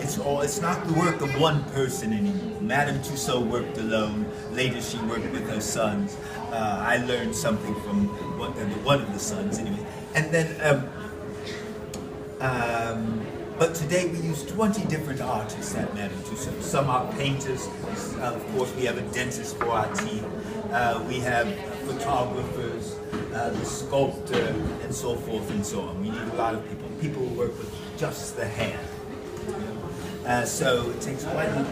It's not the work of one person anymore. Madame Tussauds worked alone. Later, she worked with her sons. I learned something from one of the sons, anyway. And then, but today we use 20 different artists at Madame Tussauds. Some are painters. Of course, we have a dentist for our teeth. We have photographers, the sculptor, and so forth and so on. We need a lot of people. People who work with just the hand. So it takes quite a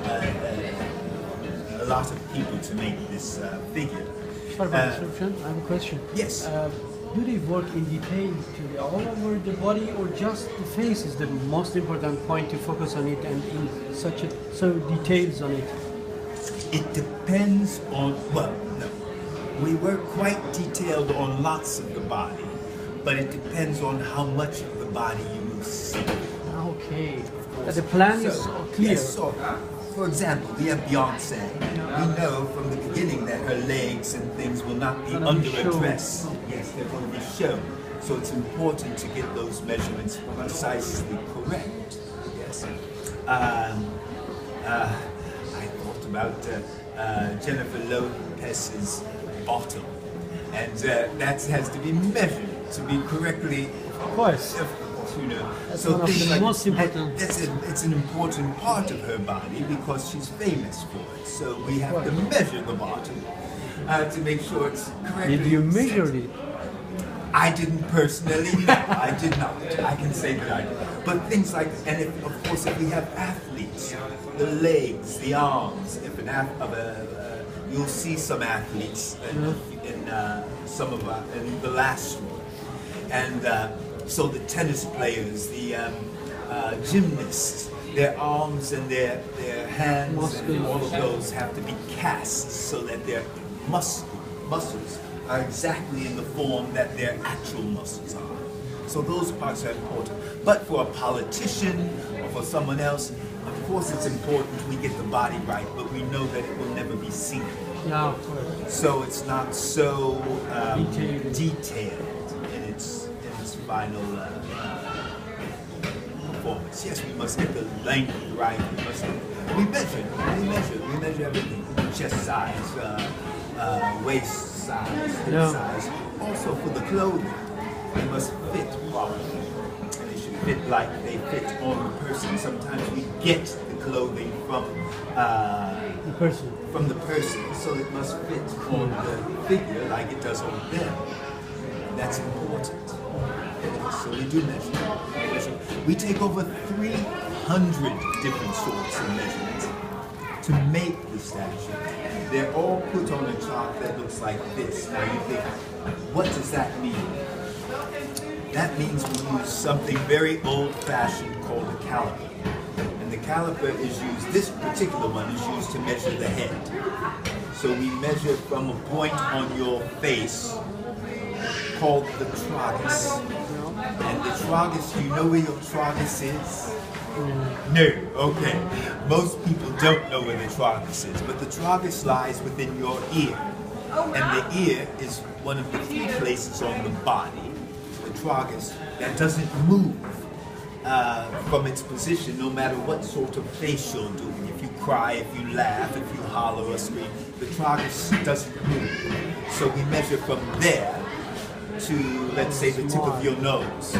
lot of people to make this figure. Sorry for interruption. I have a question. Yes. Do they work in detail to all over the body, or just the face is the most important point to focus on it, and in so details on it? It depends on, well, no. We work quite detailed on lots of the body, but it depends on how much of the body you will see. Okay. The plan is clear. Yes, so, for example, we have Beyonce. We know from the beginning that her legs and things will not be under a dress. Yes, they're going to be shown. So it's important to get those measurements precisely correct. Yes. I thought about Jennifer Lopez's bottom, and that has to be measured to be correctly. Of course. You know, that's so one of the most important. It's an important part of her body because she's famous for it. So we have to measure the bottom to make sure it's correctly. Did you measure it? I didn't personally. No, I did not. I can say that I did. But things like, and of course, if we have athletes, the legs, the arms. If you'll see some athletes in some of in the last one, and. So the tennis players, the gymnasts, their arms and their hands and all of those have to be cast so that their muscles are exactly in the form that their actual muscles are. So those parts are important. But for a politician or for someone else, of course it's important we get the body right, but we know that it will never be seen. Yeah, of course. So it's not so detailed in its final performance. Yes, we must get the length right. We measure everything. Chest size, waist size, hip size. Also for the clothing, they must fit properly. And they should fit like they fit on the person. Sometimes we get the clothing from the person, so it must fit on the figure like it does on them. That's important. So we do measure. We take over 300 different sorts of measurements to make the statue. They're all put on a chart that looks like this. Now you think, what does that mean? That means we use something very old-fashioned called a caliper. And the caliper is used, this particular one is used to measure the head. So we measure from a point on your face called the tragus. And the tragus, do you know where your tragus is? No, okay. Most people don't know where the tragus is, but the tragus lies within your ear. And the ear is one of the few places on the body, the tragus, that doesn't move from its position no matter what sort of face you're doing. If you cry, if you laugh, if you holler or scream, the tragus doesn't move. So we measure from there to, let's say, the tip of your nose.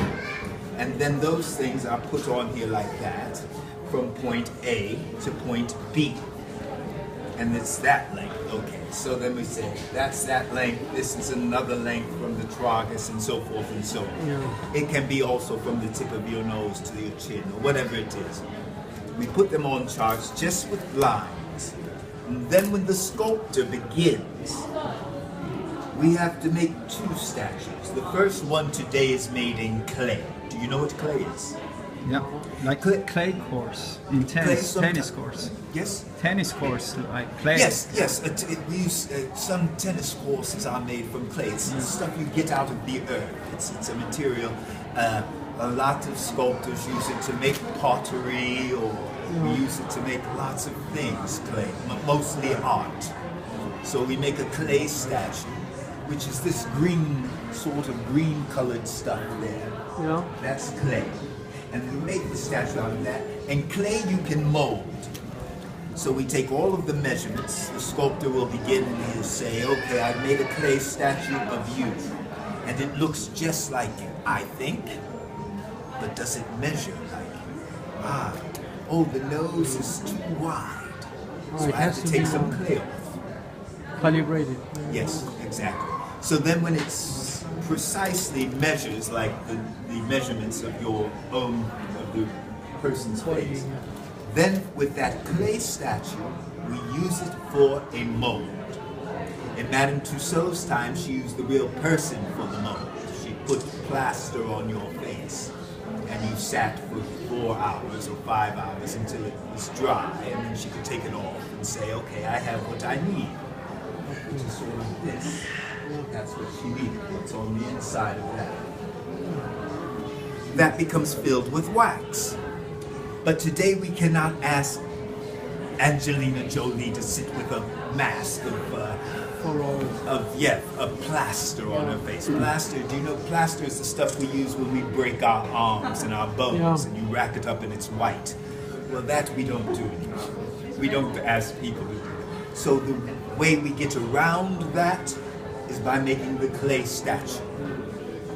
And then those things are put on here like that, from point A to point B. And it's that length, okay. So then we say, that's that length, this is another length from the tragus, and so forth and so on. Yeah. It can be also from the tip of your nose to your chin, or whatever it is. We put them on charts just with lines. And then when the sculptor begins, we have to make two statues. The first one today is made in clay. Do you know what clay is? Yeah, like clay course in tennis course. Yes? Tennis course, like clay. Yes. We use, some tennis courses are made from clay. It's stuff you get out of the earth. It's a material. A lot of sculptors use it to make pottery, or we use it to make lots of things, clay, mostly art. So we make a clay statue, which is this green, sort of green colored stuff there. Yeah. That's clay. And we make the statue out of that. And clay you can mold. So we take all of the measurements. The sculptor will begin and he'll say, okay, I've made a clay statue of you. And it looks just like you, I think. But does it measure like you? Oh, the nose is too wide. So I have to take some clay off. Calibrated. Yes, exactly. So then when it's precisely measures like the measurements of your own, of the person's face, then with that clay statue, we use it for a mold. In Madame Tussauds' time, she used the real person for the mold. She put plaster on your face, and you sat for 4 hours or 5 hours until it was dry, and then she could take it off and say, okay, I have what I need, which is sort of this. That's what she needed, what's on the inside of that. That becomes filled with wax. But today we cannot ask Angelina Jolie to sit with a mask of plaster on her face. Plaster, do you know plaster is the stuff we use when we break our arms and our bones, and you wrap it up and it's white. Well, that we don't do anymore. We don't ask people to do that. So the way we get around that is by making the clay statue.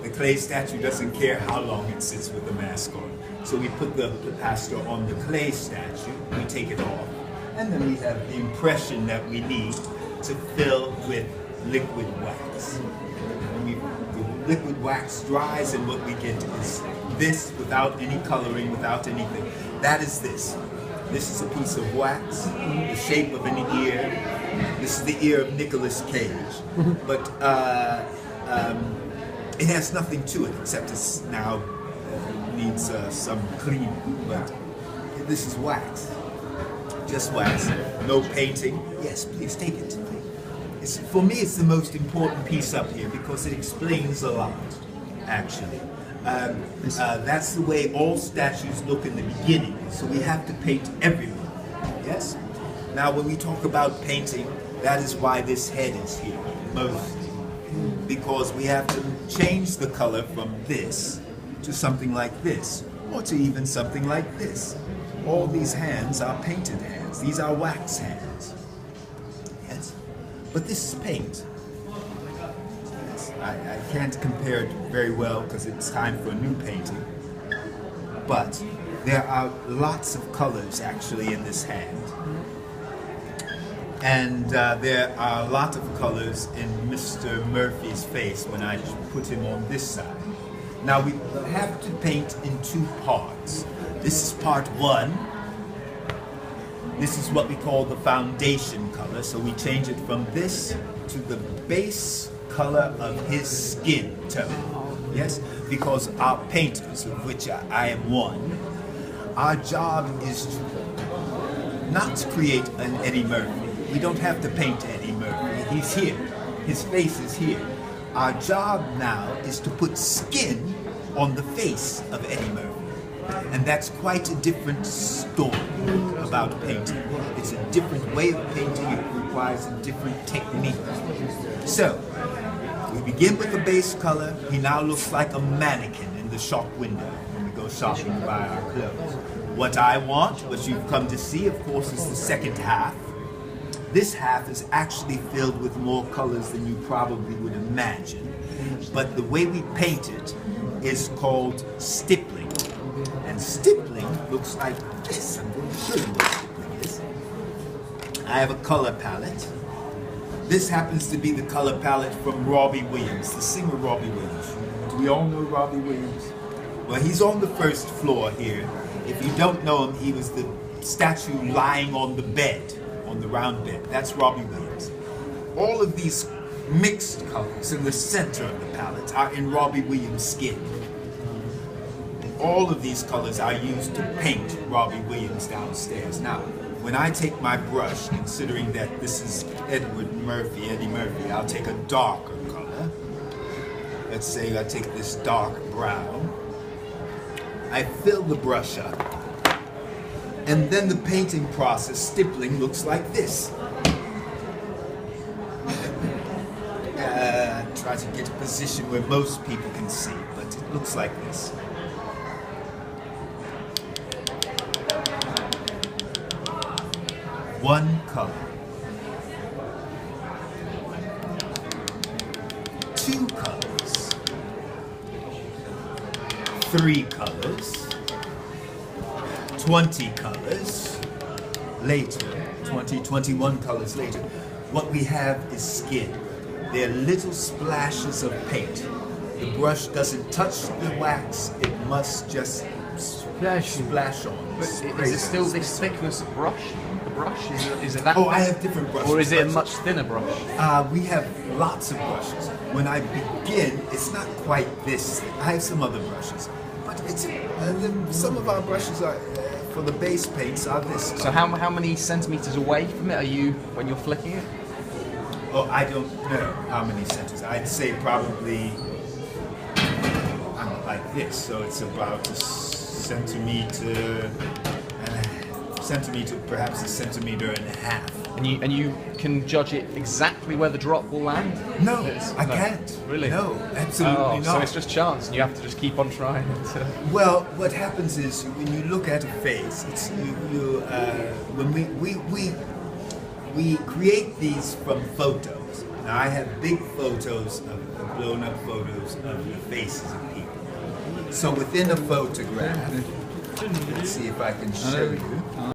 The clay statue doesn't care how long it sits with the mask on. So we put the plaster on the clay statue, we take it off, and then we have the impression that we need to fill with liquid wax. The liquid wax dries, and what we get is this without any coloring, without anything. That is this. This is a piece of wax, the shape of an ear. This is the ear of Nicolas Cage. But it has nothing to it except it's now needs some cleaning. But this is wax. Just wax. No painting. Yes, please take it. For me, it's the most important piece up here because it explains a lot, actually. That's the way all statues look in the beginning, so we have to paint everyone, yes? Now, when we talk about painting, that is why this head is here, mostly, because we have to change the color from this to something like this, or to even something like this. All these hands are painted hands. These are wax hands, yes? But this is paint. I can't compare it very well because it's time for a new painting. But there are lots of colors actually in this hand. And there are a lot of colors in Mr. Murphy's face when I put him on this side. Now we have to paint in 2 parts. This is part 1. This is what we call the foundation color. So we change it from this to the base color of his skin tone, yes? Because our painters, of which I am one, our job is to not to create an Eddie Murphy. We don't have to paint Eddie Murphy. He's here. His face is here. Our job now is to put skin on the face of Eddie Murphy. And that's quite a different story about painting. It's a different way of painting. It requires a different technique. So, we begin with the base color. He now looks like a mannequin in the shop window when we go shopping to buy our clothes. What I want, what you've come to see, of course, is the second half. This half is actually filled with more colors than you probably would imagine. But the way we paint it is called stippling. And stippling looks like this. I'm going to show you what stippling is. I have a color palette. This happens to be the color palette from Robbie Williams, the singer Robbie Williams. Do we all know Robbie Williams? Well, he's on the first floor here. If you don't know him, he was the statue lying on the bed, on the round bed. That's Robbie Williams. All of these mixed colors in the center of the palette are in Robbie Williams' skin. All of these colors are used to paint Robbie Williams downstairs. Now, when I take my brush, considering that this is Eddie Murphy, I'll take a darker color. Let's say I take this dark brown. I fill the brush up. And then the painting process, stippling, looks like this. Try to get a position where most people can see, but it looks like this. 1 color, 2 colors, 3 colors, 20 colors, later, 20, 21 colors later, what we have is skin. They're little splashes of paint. The brush doesn't touch the wax, it must just splash on. But is it still this thickness of brush? The brush? Is it that? Oh, I have different brushes. Or is it a much thinner brush? We have lots of brushes. When I begin, it's not quite this thick. I have some other brushes. But it's some of our brushes are for the base paints are this. So how many centimeters away from it are you when you're flicking it? Oh, I don't know how many centimeters. I'd say probably like this. So it's about a centimeter, perhaps a centimeter and a half. And you can judge it exactly where the drop will land? No, I can't. Really? No, absolutely not. So it's just chance, and you have to just keep on trying. Well, what happens is when you look at a face, it's when we create these from photos. Now I have big photos of blown up photos of the faces of people. So within a photograph, let's see if I can show you.